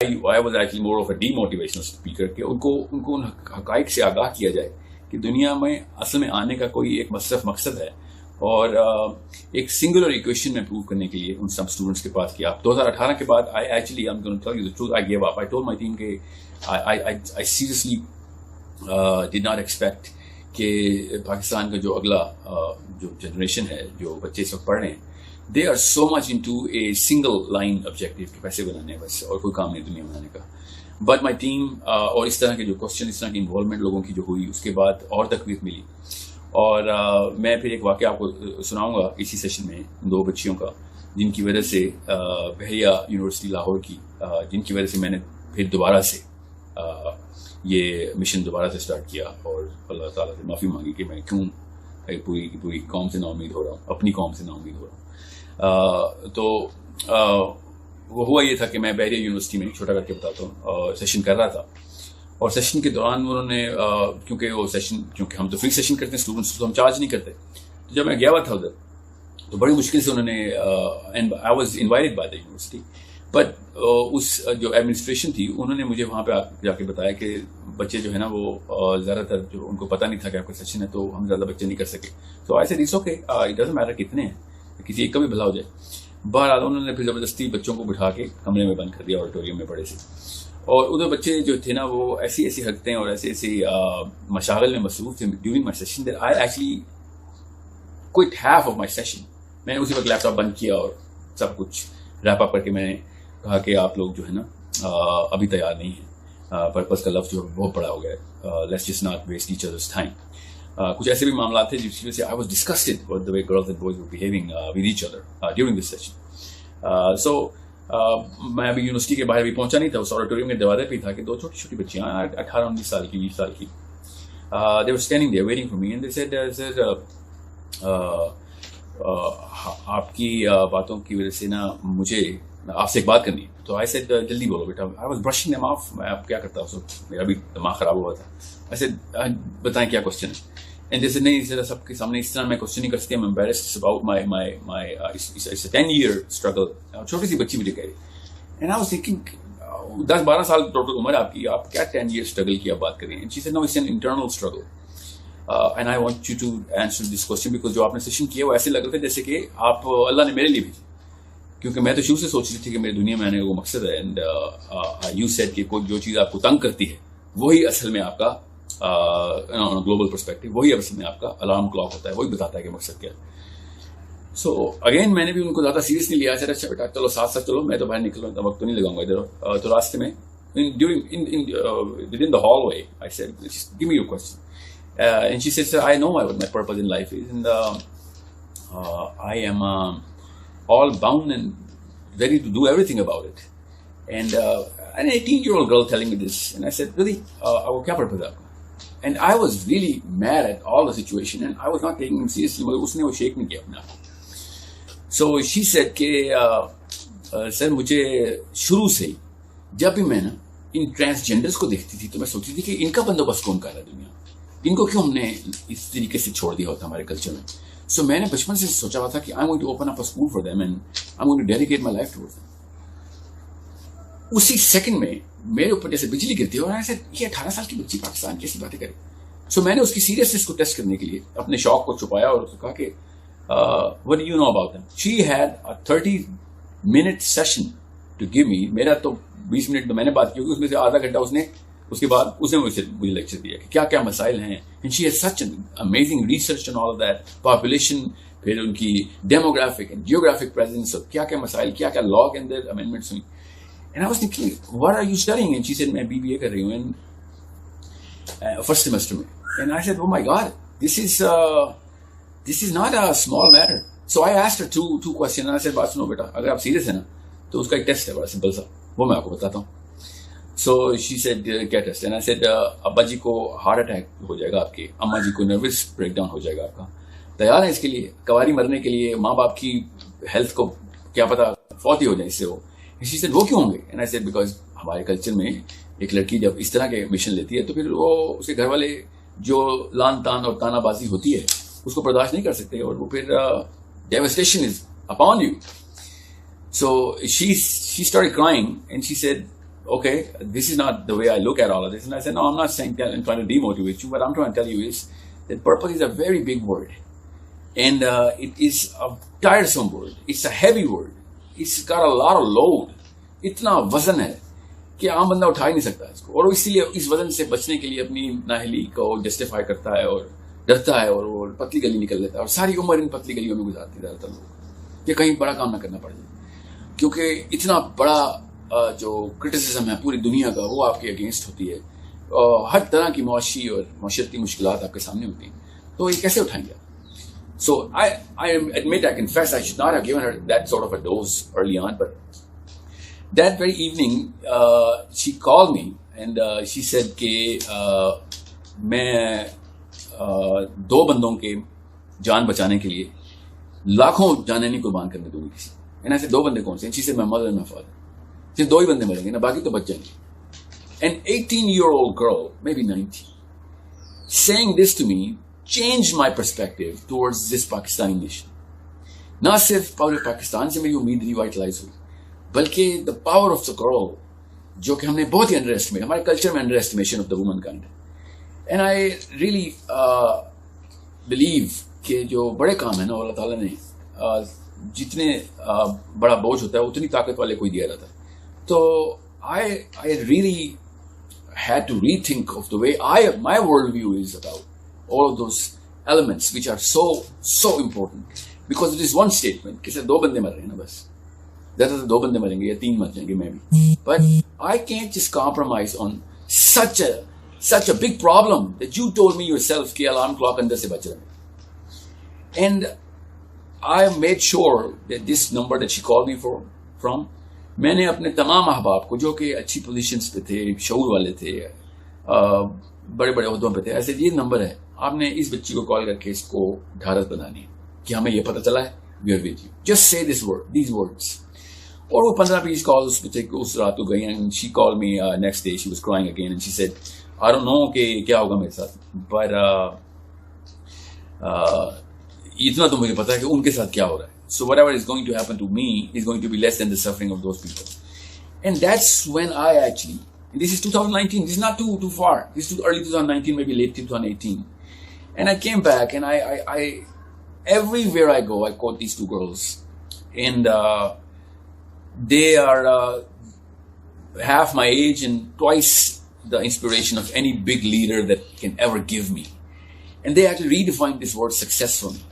I was actually more of a demotivational speaker कि उनको उन हकाइक से आगाह किया जाए कि दुनिया में असल में आने का कोई एक मकसद है और एक सिंगुलर इक्वेशन में प्रूव करने के लिए उन सब स्टूडेंट्स के पास कि आप 2018 के बाद I'm going to tell you the truth, I gave up. I told my team कि I seriously did not expect कि पाकिस्तान का जो अगला जो जनरेशन है, जो बच्चे इस वक्त पढ़ रहे हैं, they are so much into a single line objective कि पैसे बनाने हैं बस, और कोई काम नहीं दुनिया बनाने का. But my team और इस तरह के जो क्वेश्चन, इस तरह की इन्वॉल्वमेंट लोगों की जो हुई, उसके बाद और तकवीत मिली. और मैं फिर एक वाक़या आपको सुनाऊंगा इसी सेशन में, 2 बच्चियों का, जिनकी वजह से बहरिया यूनिवर्सिटी लाहौर की, जिनकी वजह से मैंने फिर दोबारा से ये मिशन दोबारा से स्टार्ट किया और अल्लाह ताला से माफ़ी मांगी कि मैं क्यों पूरी कौम से नाउमीद हो रहा हूँ, अपनी कौम से नाउमीद हो रहा हूँ. तो वो हुआ ये था कि मैं बहरिया यूनिवर्सिटी में, छोटा करके बताता हूँ, सेशन कर रहा था. और सेशन के दौरान उन्होंने क्योंकि हम तो फ्री सेशन करते हैं स्टूडेंट्स, तो हम चार्ज नहीं करते. तो जब मैं गया हुआ था उधर, तो बड़ी मुश्किल से उन्होंने, and I was invited by the university, but उस जो एडमिनिस्ट्रेशन थी, उन्होंने मुझे वहाँ पे जाके बताया कि बच्चे जो है ना वो ज़्यादातर जो उनको पता नहीं था कि आपका सेशन है, तो हम ज़्यादा बच्चे नहीं कर सके. तो I said it's okay, it doesn't matter कितने हैं, किसी एक का भी भला हो जाए. बहरहाल उन्होंने फिर ज़बरदस्ती बच्चों को बिठा के कमरे में बंद कर दिया, ऑडिटोरियम में बड़े से. और उधर बच्चे जो थे ना, वो ऐसी हरकतें और ऐसी मशागल में मसरूफ थे during my session that I actually quit half of my session. मैंने उसी वक्त लैपटॉप बंद किया और सब कुछ रैप अप करके मैंने कहा कि आप लोग जो है ना अभी तैयार नहीं है, पर्पस का लफ्ज़ जो बहुत बड़ा हो गया है, let's just not waste each others time. कुछ ऐसे भी मामला थे जिसकी वजह से I was disgusted with the way girls and boys were behaving with each other during this session. So मैं अभी यूनिवर्सिटी के बाहर भी पहुंचा नहीं था, उस ऑडिटोरियम के दरवाजे पे था कि 2 छोटी बच्चियां 18-19 साल की, 20 साल की, they were standing there waiting for me and they said sir आपकी बातों की वजह से ना मुझे आपसे एक बात करनी है. तो आई सेड जल्दी बोलो बेटा. I was brushing them of, मैं अब क्या करता हूँ, मेरा भी दिमाग खराब हुआ था. आई सेड बताएं क्या क्वेश्चन है. एंड जैसे नहीं, जरा सबके सामने इस तरह मैं क्वेश्चन नहीं कर सकती, मैं embarrassed about my it's a 10-year struggle. छोटी सी बच्ची मुझे कह रही. एंड आई वाज थिंकिंग 10-12 साल टोटल उम्र आपकी, आप क्या 10 year स्ट्रगल की आप बात कर रही हैं. She said no, it's an internal struggle and I want you to answer this question because जो आपने सेशन किया वो ऐसे लग रहा था जैसे कि आप अल्लाह ने मेरे लिए भेजी. क्योंकि मैं तो शुरू से सोच रही थी कि मेरी दुनिया में आने का वो मकसद है. एंड यू सेड कि कोई जो चीज़ आपको तंग करती है वही असल में आपका ग्लोबल पर्सपेक्टिव, वही असल में आपका अलार्म क्लॉक होता है, वही बताता है कि मकसद क्या है. सो अगेन मैंने भी उनको ज़्यादा सीरियस नहीं लिया. अच्छा बेटा चलो साथ चलो, मैं तो बाहर निकल रहा हूँ, वक्त तो नहीं लगाऊंगा इधर. तो रास्ते में within the hallway I said, give me your question. And she said, sir, I know what my purpose in life is, and I am all bound and ready to do everything about it. And an 18-year-old girl telling me this, and I said, really, वो क्या purpose है आपका? And I was really mad at all the situation, and I was not taking him seriously. मगर उसने वो shake नहीं किया अपना. So she said कि सर मुझे शुरू से ही जब भी मैं ना इन ट्रांसजेंडर्स को देखती थी तो मैं सोचती थी कि इनका बंदोबस्त कौन कर रहा है दुनिया, इनको क्यों हमने इस तरीके से छोड़ दिया होता हमारे कल्चर में. सो मैंने बचपन से सोचा हुआ था कि I am going to open up a school for them and I am going to dedicate my life towards them. उसी सेकंड में मेरे ऊपर जैसे बिजली गिरती है और ऐसे ये 18 साल की बच्ची पाकिस्तान कैसी बातें करे. सो मैंने उसकी सीरियसनेस को टेस्ट करने के लिए अपने शौक को छुपाया और उसको कहा कि what do you know about them. She had a 30-minute session to give me. मेरा तो 20 मिनट तो मैंने बात की, उसमें से आधा घंटा उसके बाद उसने मुझे लेक्चर दिया कि क्या क्या मसाइल हैं. And she has such an amazing research on all of that, population, फिर उनकी डेमोग्राफिक एंड जियोग्राफिक प्रेजेंस, और क्या क्या मसाइल, क्या क्या लॉ के अंदर अमेंडमेंट्स हुई. And I was thinking what are you studying. And she said मैं बीबीए कर रही हूँ एंड फर्स्ट सेमेस्टर में. And I said oh my God, this is not a small matter. So I asked her two question. I said बात सुनो बेटा, अगर आप सीरियस है ना तो उसका एक टेस्ट है बड़ा सिंपल सा, वो मैं आपको बताता हूँ. सो शी सेड क्या टेस्ट. एंड आई सेड अब्बा जी को हार्ट अटैक हो जाएगा आपके, अम्मा जी को नर्वस ब्रेकडाउन हो जाएगा आपका, तैयार है इसके लिए, कवारी मरने के लिए, माँ बाप की हेल्थ को क्या पता फौत ही हो जाए इससे वो. शी सेड वो क्यों होंगे. एंड आई सेड बिकॉज हमारे कल्चर में एक लड़की जब इस तरह के मिशन लेती है तो फिर वो उसके घर वाले जो लान तान और तानाबाजी होती है उसको बर्दाश्त नहीं कर सकते और वो फिर devastation is upon you. So she started crying and she said, okay, this is not the way I look at all of this. And I said, no, I'm not saying that I'm trying to demotivate you. What I'm trying to tell you is that purpose is a very big word. And it is a tiresome word. It's a heavy word. It's got a lot of load. इतना वजन है कि आम बंदा उठा ही नहीं सकता इसको, और इसीलिए इस वजन से बचने के लिए अपनी नाहली को जस्टिफाई करता है और डरता है, और वो पतली गली निकल लेता है, और सारी उम्र इन पतली गलियों में गुजारते ज़्यादातर लोग कि कहीं बड़ा काम ना करना पड़ जाए, क्योंकि इतना बड़ा जो क्रिटिसिज्म है पूरी दुनिया का वो आपके अगेंस्ट होती है, हर तरह की मुआशी और माशरती मुश्किलात आपके सामने होती हैं, तो ये कैसे उठाएंगे आप? So I admit, I confess, I should not have given her that sort of a dose early on, but that very evening she called me and she said कि मैं दो बंदों के जान बचाने के लिए लाखों जानें नहीं कुर्बान करने दूंगी किसी। and I said, दो बंदे कौन से? she said, my mother and my father. सिर्फ दो ही बंदे मरेंगे ना, बाकी तो बच जाएंगे। An 18-year-old girl, maybe 19, saying this to me changed my perspective towards this Pakistani nation. ना सिर्फ पूरे पाकिस्तान से मेरी उम्मीद रिवाइटलाइज हुई, बल्कि the power of the girl, जो कि हमने बहुत ही अंडर एस्टिमेट, हमारे कल्चर में under estimation of the woman kind. And I really believe कि जो बड़े काम है ना अल्लाह ताला ने जितने बड़ा बोझ होता है उतनी ताकत वाले कोई दिया रहता है। तो I really had to rethink of the way my worldview is about all of those elements which are so important, because it is one statement कि सिर्फ दो बंदे मर रहे हैं ना, बस ज़्यादा से दो बंदे मरेंगे या तीन मर जाएंगे मैं भी, but I can't just compromise on such a big problem that you told me yourself कि alarm clock अंदर से बज रहा है। And I made sure that this number that she called me from मैंने अपने तमाम अहबाब को जो कि अच्छी पोजीशंस पे थे, शऊर वाले थे, बड़े बड़े ओहदों पे थे, ऐसे ये नंबर है, आपने इस बच्ची को कॉल करके इसको ढारस बनानी है कि हमें ये पता चला है, we are with you, just say these words। और वो 15-20 कॉल्स उस रात को गई, and she call me next day, she was crying again and she said I don't know कि क्या होगा मेरे साथ, बट इतना तो मुझे पता है कि उनके साथ क्या हो रहा है। So whatever is going to happen to me is going to be less than the suffering of those people. And that's when I actually, and this is 2019, this is not too far, this is too early 2019, maybe late 2018. And I came back, and I everywhere I go, I quote these two girls. And they are half my age and twice the inspiration of any big leader that can ever give me. And they actually redefined this word success for me.